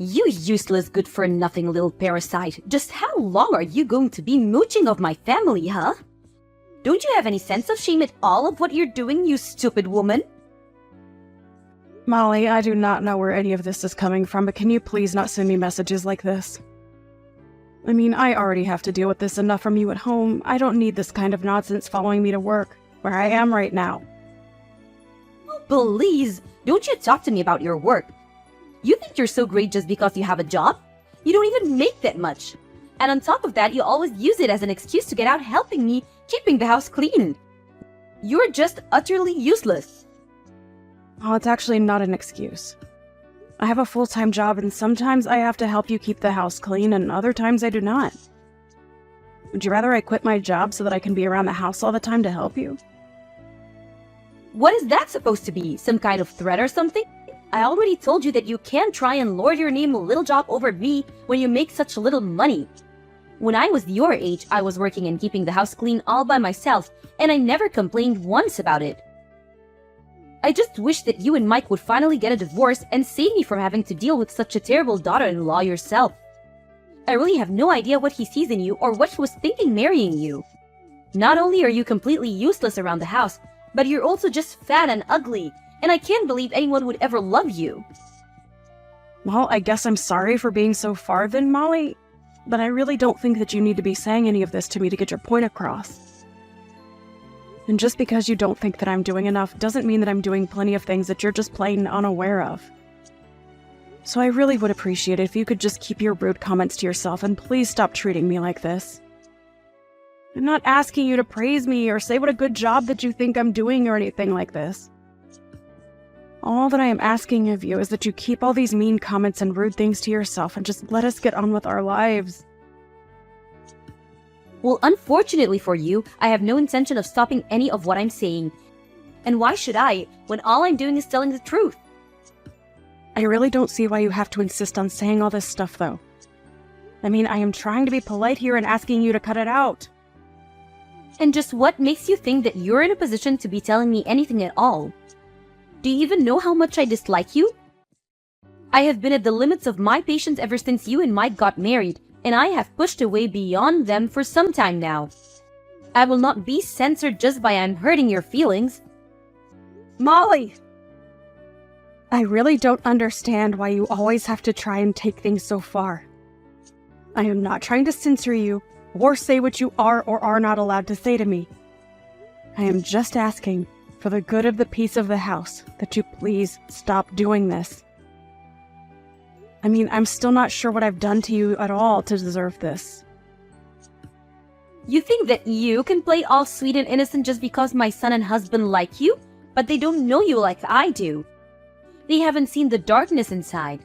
You useless good-for-nothing little parasite. Just how long are you going to be mooching of my family, huh? Don't you have any sense of shame at all of what you're doing, you stupid woman? Molly, I do not know where any of this is coming from, but can you please not send me messages like this? I mean, I already have to deal with this enough from you at home. I don't need this kind of nonsense following me to work, where I am right now. Oh, please, don't you talk to me about your work. You think you're so great just because you have a job? You don't even make that much. And on top of that, you always use it as an excuse to get out helping me keeping the house clean. You're just utterly useless. Oh, it's actually not an excuse. I have a full-time job and sometimes I have to help you keep the house clean and other times I do not. Would you rather I quit my job so that I can be around the house all the time to help you? What is that supposed to be? Some kind of threat or something? I already told you that you can't try and lord your name a little job over me when you make such little money. When I was your age, I was working and keeping the house clean all by myself, and I never complained once about it. I just wish that you and Mike would finally get a divorce and save me from having to deal with such a terrible daughter-in-law yourself. I really have no idea what he sees in you or what he was thinking marrying you. Not only are you completely useless around the house, but you're also just fat and ugly, and I can't believe anyone would ever love you. Well, I guess I'm sorry for being so far then, Molly, but I really don't think that you need to be saying any of this to me to get your point across. And just because you don't think that I'm doing enough doesn't mean that I'm doing plenty of things that you're just plain unaware of. So I really would appreciate it if you could just keep your rude comments to yourself and please stop treating me like this. I'm not asking you to praise me or say what a good job that you think I'm doing or anything like this. All that I am asking of you is that you keep all these mean comments and rude things to yourself and just let us get on with our lives. Well, unfortunately for you, I have no intention of stopping any of what I'm saying. And why should I, when all I'm doing is telling the truth? I really don't see why you have to insist on saying all this stuff, though. I mean, I am trying to be polite here and asking you to cut it out. And just what makes you think that you're in a position to be telling me anything at all? Do you even know how much I dislike you? I have been at the limits of my patience ever since you and Mike got married, and I have pushed away beyond them for some time now. I will not be censored just by I'm hurting your feelings. Molly! I really don't understand why you always have to try and take things so far. I am not trying to censor you, or say what you are or are not allowed to say to me. I am just asking, for the good of the peace of the house, that you please stop doing this. I mean, I'm still not sure what I've done to you at all to deserve this. You think that you can play all sweet and innocent just because my son and husband like you, but they don't know you like I do. They haven't seen the darkness inside.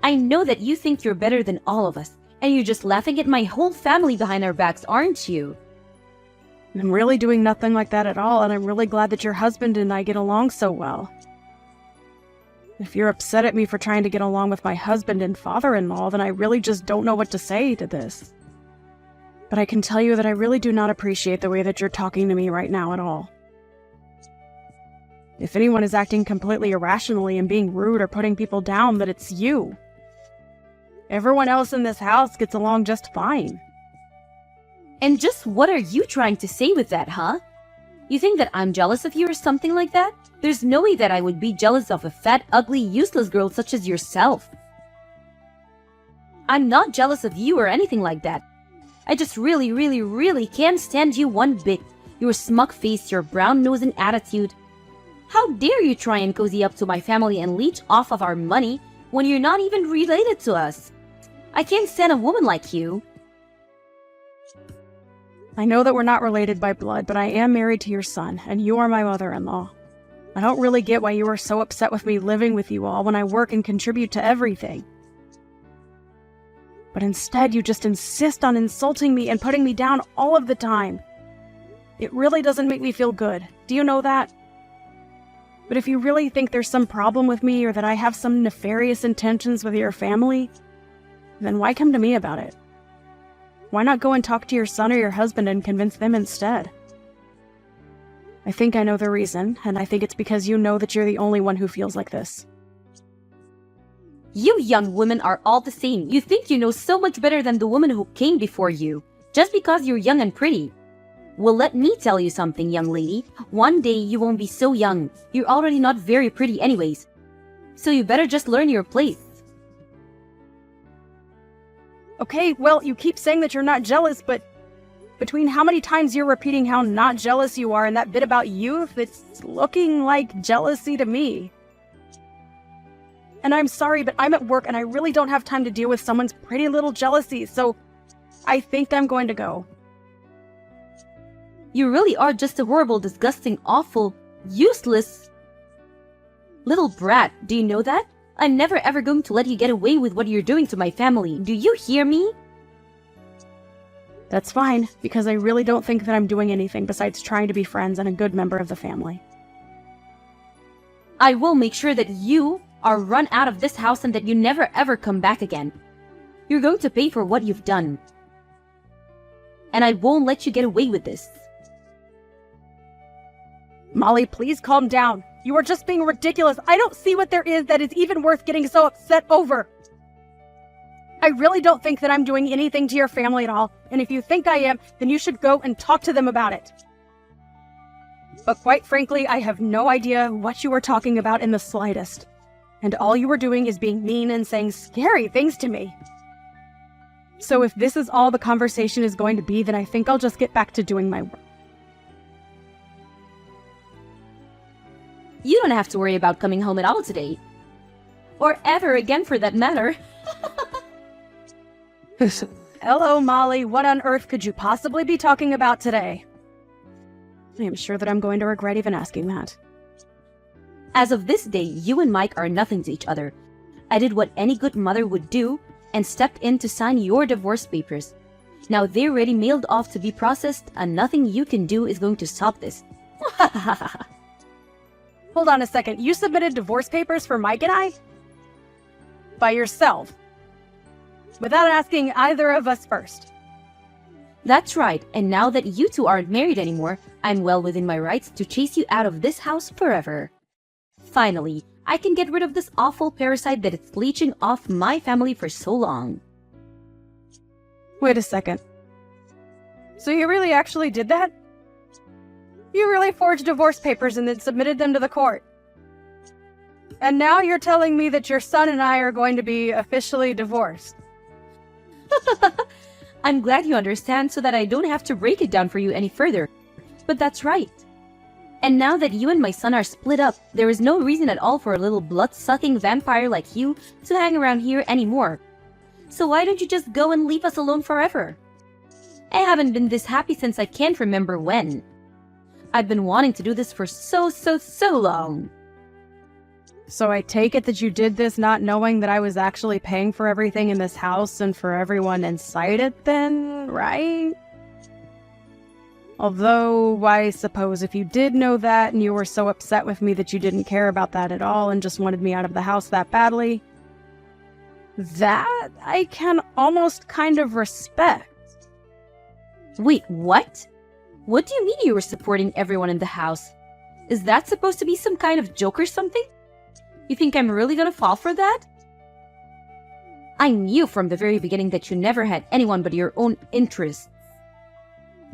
I know that you think you're better than all of us, and you're just laughing at my whole family behind our backs, aren't you? I'm really doing nothing like that at all, and I'm really glad that your husband and I get along so well. If you're upset at me for trying to get along with my husband and father-in-law, then I really just don't know what to say to this. But I can tell you that I really do not appreciate the way that you're talking to me right now at all. If anyone is acting completely irrationally and being rude or putting people down, then it's you. Everyone else in this house gets along just fine. And just what are you trying to say with that, huh? You think that I'm jealous of you or something like that? There's no way that I would be jealous of a fat, ugly, useless girl such as yourself. I'm not jealous of you or anything like that. I just really can't stand you one bit. Your smug face, your brown nose and attitude. How dare you try and cozy up to my family and leech off of our money when you're not even related to us? I can't stand a woman like you. I know that we're not related by blood, but I am married to your son, and you are my mother-in-law. I don't really get why you are so upset with me living with you all when I work and contribute to everything. But instead, you just insist on insulting me and putting me down all of the time. It really doesn't make me feel good. Do you know that? But if you really think there's some problem with me or that I have some nefarious intentions with your family, then why come to me about it? Why not go and talk to your son or your husband and convince them instead? I think I know the reason, and I think it's because you know that you're the only one who feels like this. You young women are all the same. You think you know so much better than the woman who came before you, just because you're young and pretty. Well, let me tell you something, young lady. One day you won't be so young. You're already not very pretty anyways. So you better just learn your place. Okay, well, you keep saying that you're not jealous, but between how many times you're repeating how not jealous you are and that bit about youth, it's looking like jealousy to me. And I'm sorry, but I'm at work and I really don't have time to deal with someone's pretty little jealousy, so I think I'm going to go. You really are just a horrible, disgusting, awful, useless little brat. Do you know that? I'm never ever going to let you get away with what you're doing to my family. Do you hear me? That's fine, because I really don't think that I'm doing anything besides trying to be friends and a good member of the family. I will make sure that you are run out of this house and that you never ever come back again. You're going to pay for what you've done. And I won't let you get away with this. Molly, please calm down. You are just being ridiculous. I don't see what there is that is even worth getting so upset over. I really don't think that I'm doing anything to your family at all, and if you think I am, then you should go and talk to them about it. But quite frankly, I have no idea what you were talking about in the slightest. And all you were doing is being mean and saying scary things to me. So if this is all the conversation is going to be, then I think I'll just get back to doing my work. You don't have to worry about coming home at all today. Or ever again for that matter. Hello, Molly. What on earth could you possibly be talking about today? I am sure that I'm going to regret even asking that. As of this day, you and Mike are nothing to each other. I did what any good mother would do and stepped in to sign your divorce papers. Now they're already mailed off to be processed, and nothing you can do is going to stop this. Hold on a second. You submitted divorce papers for Mike and I? By yourself? Without asking either of us first? That's right, and now that you two aren't married anymore, I'm well within my rights to chase you out of this house forever. Finally, I can get rid of this awful parasite that is leeching off my family for so long. Wait a second. So you really actually did that? You really forged divorce papers and then submitted them to the court? And now you're telling me that your son and I are going to be officially divorced? I'm glad you understand so that I don't have to break it down for you any further. But that's right. And now that you and my son are split up, there is no reason at all for a little blood-sucking vampire like you to hang around here anymore. So why don't you just go and leave us alone forever? I haven't been this happy since I can't remember when. I've been wanting to do this for so long. So I take it that you did this not knowing that I was actually paying for everything in this house and for everyone inside it then, right? Although, I suppose if you did know that and you were so upset with me that you didn't care about that at all and just wanted me out of the house that badly, that I can almost kind of respect. Wait, what? What do you mean you were supporting everyone in the house? Is that supposed to be some kind of joke or something? You think I'm really gonna fall for that? I knew from the very beginning that you never had anyone but your own interests.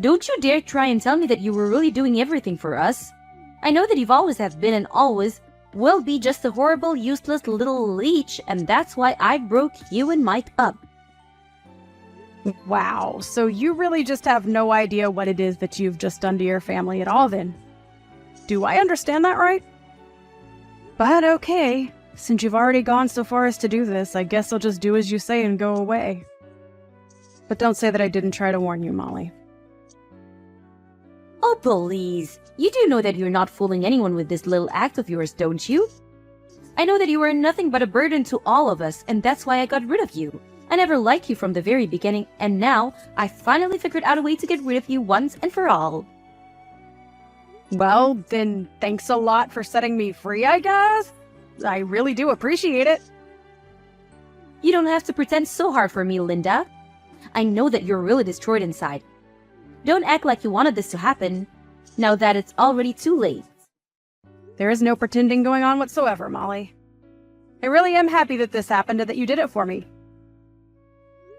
Don't you dare try and tell me that you were really doing everything for us. I know that you've always have been and always will be just a horrible, useless little leech, and that's why I broke you and Mike up. Wow, so you really just have no idea what it is that you've just done to your family at all then. Do I understand that right? But okay, since you've already gone so far as to do this, I guess I'll just do as you say and go away. But don't say that I didn't try to warn you, Molly. Oh, please. You do know that you're not fooling anyone with this little act of yours, don't you? I know that you were nothing but a burden to all of us, and that's why I got rid of you. I never liked you from the very beginning, and now I finally figured out a way to get rid of you once and for all. Well, then thanks a lot for setting me free, I guess. I really do appreciate it. You don't have to pretend so hard for me, Linda. I know that you're really destroyed inside. Don't act like you wanted this to happen, now that it's already too late. There is no pretending going on whatsoever, Molly. I really am happy that this happened and that you did it for me.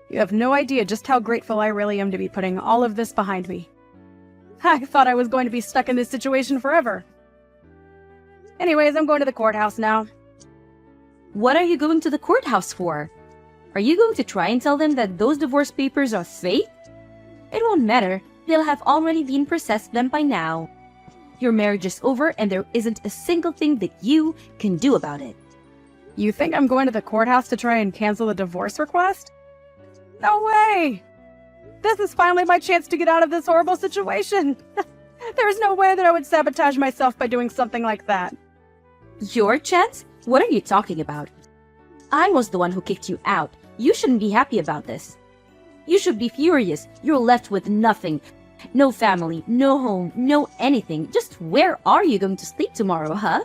You have no idea just how grateful I really am to be putting all of this behind me. I thought I was going to be stuck in this situation forever. Anyways, I'm going to the courthouse now. What are you going to the courthouse for? Are you going to try and tell them that those divorce papers are fake? It won't matter. They'll have already been processed them by now. Your marriage is over and there isn't a single thing that you can do about it. You think I'm going to the courthouse to try and cancel the divorce request? No way! This is finally my chance to get out of this horrible situation. There's no way that I would sabotage myself by doing something like that. Your chance? What are you talking about? I was the one who kicked you out. You shouldn't be happy about this. You should be furious. You're left with nothing. No family, no home, no anything. Just where are you going to sleep tomorrow, huh?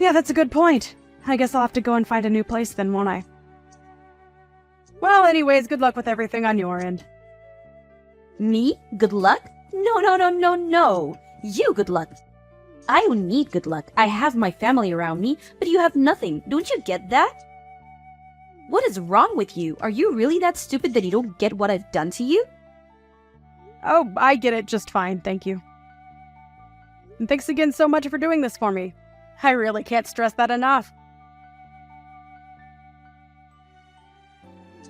Yeah, that's a good point. I guess I'll have to go and find a new place then, won't I? Well, anyways, good luck with everything on your end. Me? Good luck? No. You good luck. I don't need good luck. I have my family around me, but you have nothing. Don't you get that? What is wrong with you? Are you really that stupid that you don't get what I've done to you? Oh, I get it just fine, thank you. And thanks again so much for doing this for me. I really can't stress that enough.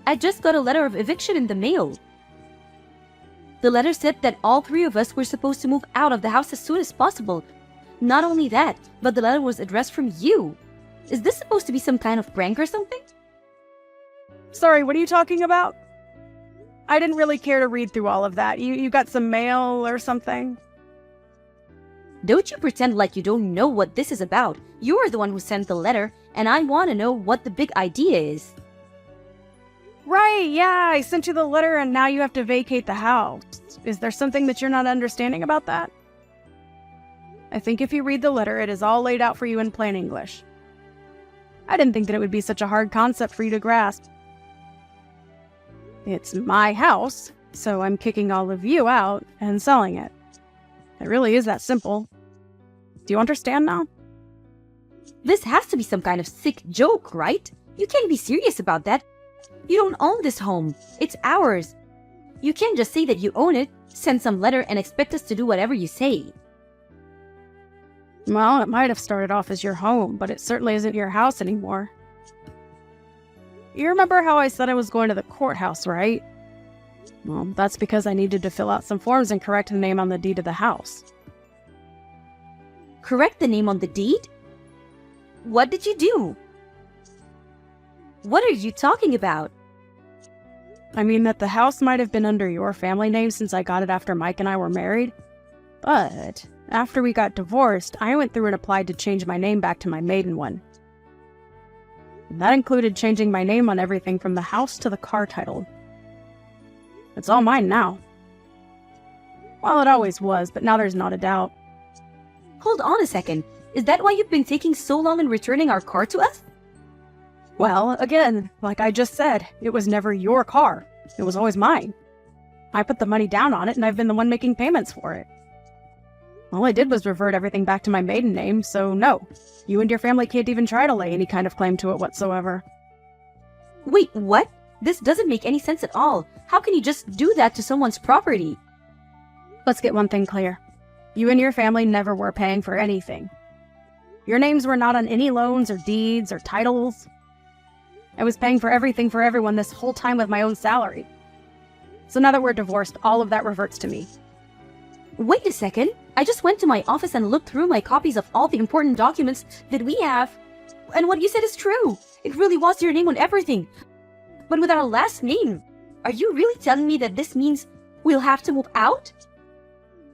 I just got a letter of eviction in the mail. The letter said that all three of us were supposed to move out of the house as soon as possible. Not only that, but the letter was addressed from you. Is this supposed to be some kind of prank or something? Sorry, what are you talking about? I didn't really care to read through all of that. You got some mail or something? Don't you pretend like you don't know what this is about. You are the one who sent the letter, and I want to know what the big idea is. Right, yeah, I sent you the letter and now you have to vacate the house. Is there something that you're not understanding about that? I think if you read the letter, it is all laid out for you in plain English. I didn't think that it would be such a hard concept for you to grasp. It's my house, so I'm kicking all of you out and selling it. It really is that simple. Do you understand now? This has to be some kind of sick joke, right? You can't be serious about that. You don't own this home. It's ours. You can't just say that you own it, send some letter, and expect us to do whatever you say. Well, it might have started off as your home, but it certainly isn't your house anymore. You remember how I said I was going to the courthouse, right? Well, that's because I needed to fill out some forms and correct the name on the deed of the house. Correct the name on the deed? What did you do? What are you talking about? I mean that the house might have been under your family name since I got it after Mike and I were married. But after we got divorced, I went through and applied to change my name back to my maiden one. And that included changing my name on everything from the house to the car title. It's all mine now. Well, it always was, but now there's not a doubt. Hold on a second. Is that why you've been taking so long in returning our car to us? Well, again, like I just said, it was never your car. It was always mine. I put the money down on it, and I've been the one making payments for it. All I did was revert everything back to my maiden name, so no. You and your family can't even try to lay any kind of claim to it whatsoever. Wait, what? This doesn't make any sense at all. How can you just do that to someone's property? Let's get one thing clear. You and your family never were paying for anything. Your names were not on any loans or deeds or titles. I was paying for everything for everyone this whole time with my own salary. So now that we're divorced, all of that reverts to me. Wait a second. I just went to my office and looked through my copies of all the important documents that we have. And what you said is true. It really was your name on everything. But with our last name, are you really telling me that this means we'll have to move out?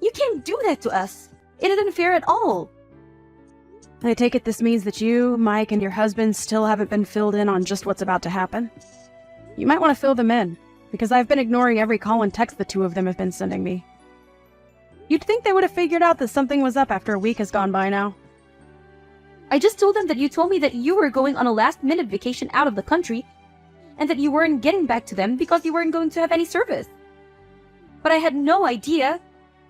You can't do that to us. It isn't fair at all. I take it this means that you, Mike, and your husband still haven't been filled in on just what's about to happen. You might want to fill them in, because I've been ignoring every call and text the two of them have been sending me. You'd think they would have figured out that something was up after a week has gone by now. I just told them that you told me that you were going on a last-minute vacation out of the country, and that you weren't getting back to them because you weren't going to have any service. But I had no idea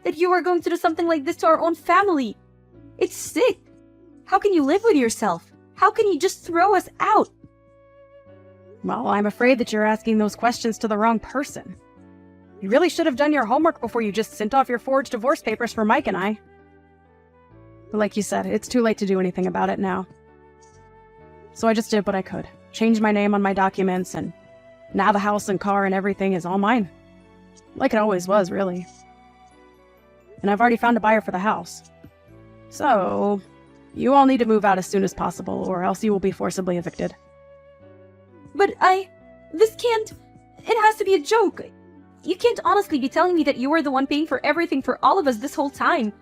that you were going to do something like this to our own family. It's sick. How can you live with yourself? How can you just throw us out? Well, I'm afraid that you're asking those questions to the wrong person. You really should have done your homework before you just sent off your forged divorce papers for Mike and I. But like you said, it's too late to do anything about it now. So I just did what I could. Changed my name on my documents, and now the house and car and everything is all mine. Like it always was, really. And I've already found a buyer for the house. So, you all need to move out as soon as possible, or else you will be forcibly evicted. But this can't... It has to be a joke. You can't honestly be telling me that you were the one paying for everything for all of us this whole time.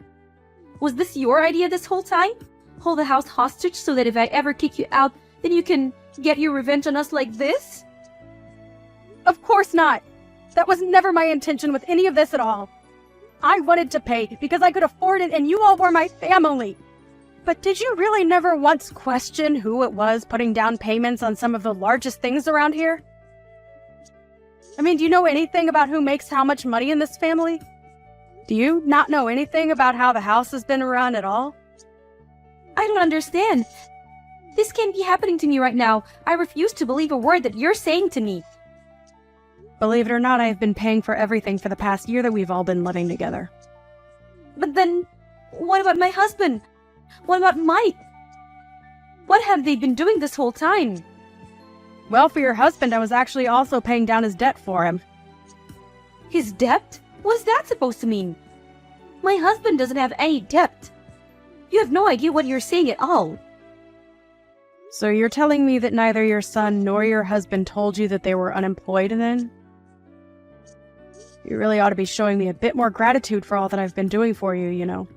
Was this your idea this whole time? Hold the house hostage so that if I ever kick you out, then you can get your revenge on us like this? Of course not! That was never my intention with any of this at all. I wanted to pay because I could afford it and you all were my family. But did you really never once question who it was putting down payments on some of the largest things around here? I mean, do you know anything about who makes how much money in this family? Do you not know anything about how the house has been run at all? I don't understand. This can't be happening to me right now. I refuse to believe a word that you're saying to me. Believe it or not, I have been paying for everything for the past year that we've all been living together. But then, what about my husband? What about Mike? What have they been doing this whole time? Well, for your husband, I was actually also paying down his debt for him. His debt? What's that supposed to mean? My husband doesn't have any debt. You have no idea what you're saying at all. So you're telling me that neither your son nor your husband told you that they were unemployed then? You really ought to be showing me a bit more gratitude for all that I've been doing for you, you know.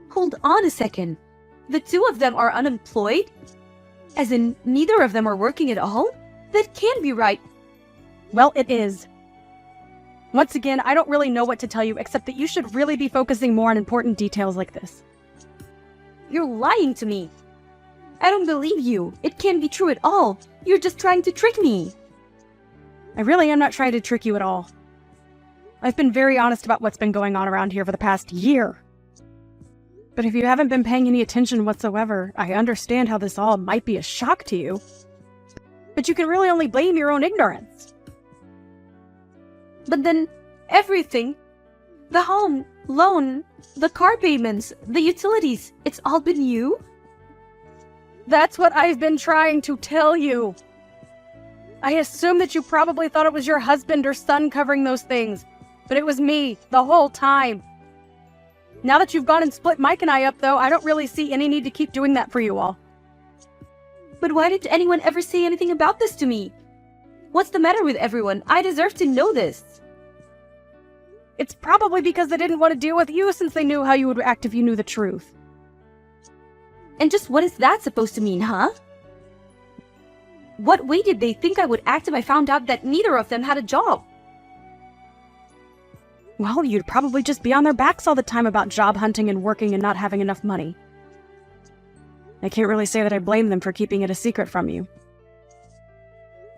Hold on a second. The two of them are unemployed? As in, neither of them are working at all? That can't be right. Well, it is. Once again, I don't really know what to tell you, except that you should really be focusing more on important details like this. You're lying to me. I don't believe you. It can't be true at all. You're just trying to trick me. I really am not trying to trick you at all. I've been very honest about what's been going on around here for the past year. But if you haven't been paying any attention whatsoever, I understand how this all might be a shock to you. But you can really only blame your own ignorance. But then, everything, the home, loan, the car payments, the utilities, it's all been you? That's what I've been trying to tell you. I assume that you probably thought it was your husband or son covering those things, but it was me the whole time. Now that you've gone and split Mike and I up, though, I don't really see any need to keep doing that for you all. But why didn't anyone ever say anything about this to me? What's the matter with everyone? I deserve to know this. It's probably because they didn't want to deal with you since they knew how you would act if you knew the truth. And just what is that supposed to mean, huh? What way did they think I would act if I found out that neither of them had a job? Well, you'd probably just be on their backs all the time about job hunting and working and not having enough money. I can't really say that I blame them for keeping it a secret from you.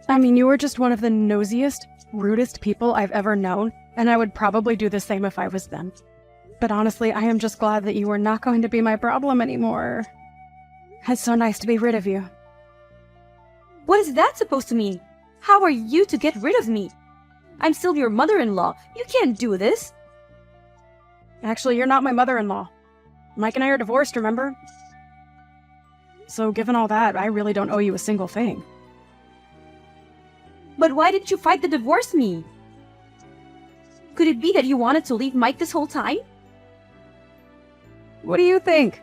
I mean, you were just one of the nosiest, rudest people I've ever known, and I would probably do the same if I was them. But honestly, I am just glad that you were not going to be my problem anymore. It's so nice to be rid of you. What is that supposed to mean? How are you to get rid of me? I'm still your mother-in-law. You can't do this. Actually, you're not my mother-in-law. Mike and I are divorced, remember? So given all that, I really don't owe you a single thing. But why didn't you fight to divorce me? Could it be that you wanted to leave Mike this whole time? What do you think?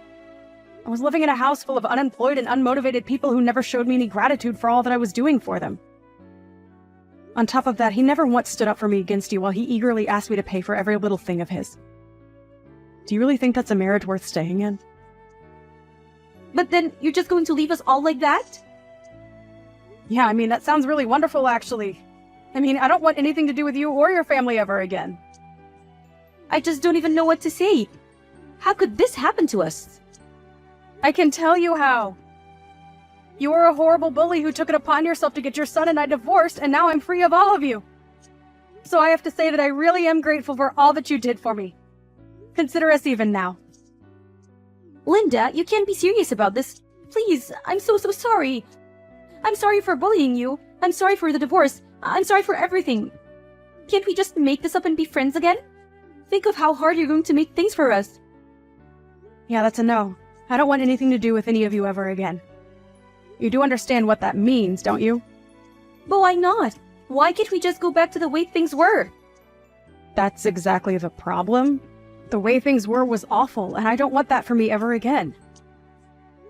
I was living in a house full of unemployed and unmotivated people who never showed me any gratitude for all that I was doing for them. On top of that, he never once stood up for me against you while he eagerly asked me to pay for every little thing of his. Do you really think that's a marriage worth staying in? But then you're just going to leave us all like that? Yeah, I mean, that sounds really wonderful, actually. I mean, I don't want anything to do with you or your family ever again. I just don't even know what to say. How could this happen to us? I can tell you how. You were a horrible bully who took it upon yourself to get your son and I divorced, and now I'm free of all of you. So I have to say that I really am grateful for all that you did for me. Consider us even now. Linda, you can't be serious about this. Please, I'm so sorry. I'm sorry for bullying you. I'm sorry for the divorce. I'm sorry for everything. Can't we just make this up and be friends again? Think of how hard you're going to make things for us. Yeah, that's a no. I don't want anything to do with any of you ever again. You do understand what that means, don't you? But why not? Why can't we just go back to the way things were? That's exactly the problem. The way things were was awful, and I don't want that for me ever again.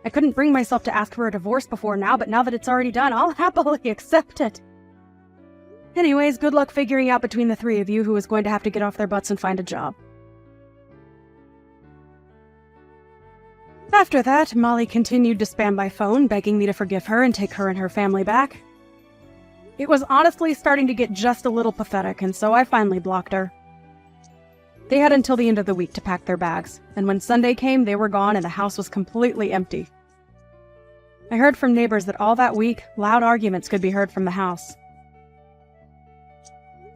I couldn't bring myself to ask for a divorce before now, but now that it's already done, I'll happily accept it. Anyways, good luck figuring out between the three of you who is going to have to get off their butts and find a job. After that, Molly continued to spam my phone, begging me to forgive her and take her and her family back. It was honestly starting to get just a little pathetic, and so I finally blocked her. They had until the end of the week to pack their bags, and when Sunday came, they were gone and the house was completely empty. I heard from neighbors that all that week, loud arguments could be heard from the house.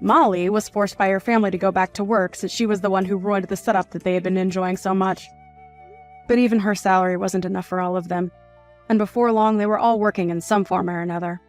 Molly was forced by her family to go back to work since she was the one who ruined the setup that they had been enjoying so much. But even her salary wasn't enough for all of them, and before long they were all working in some form or another.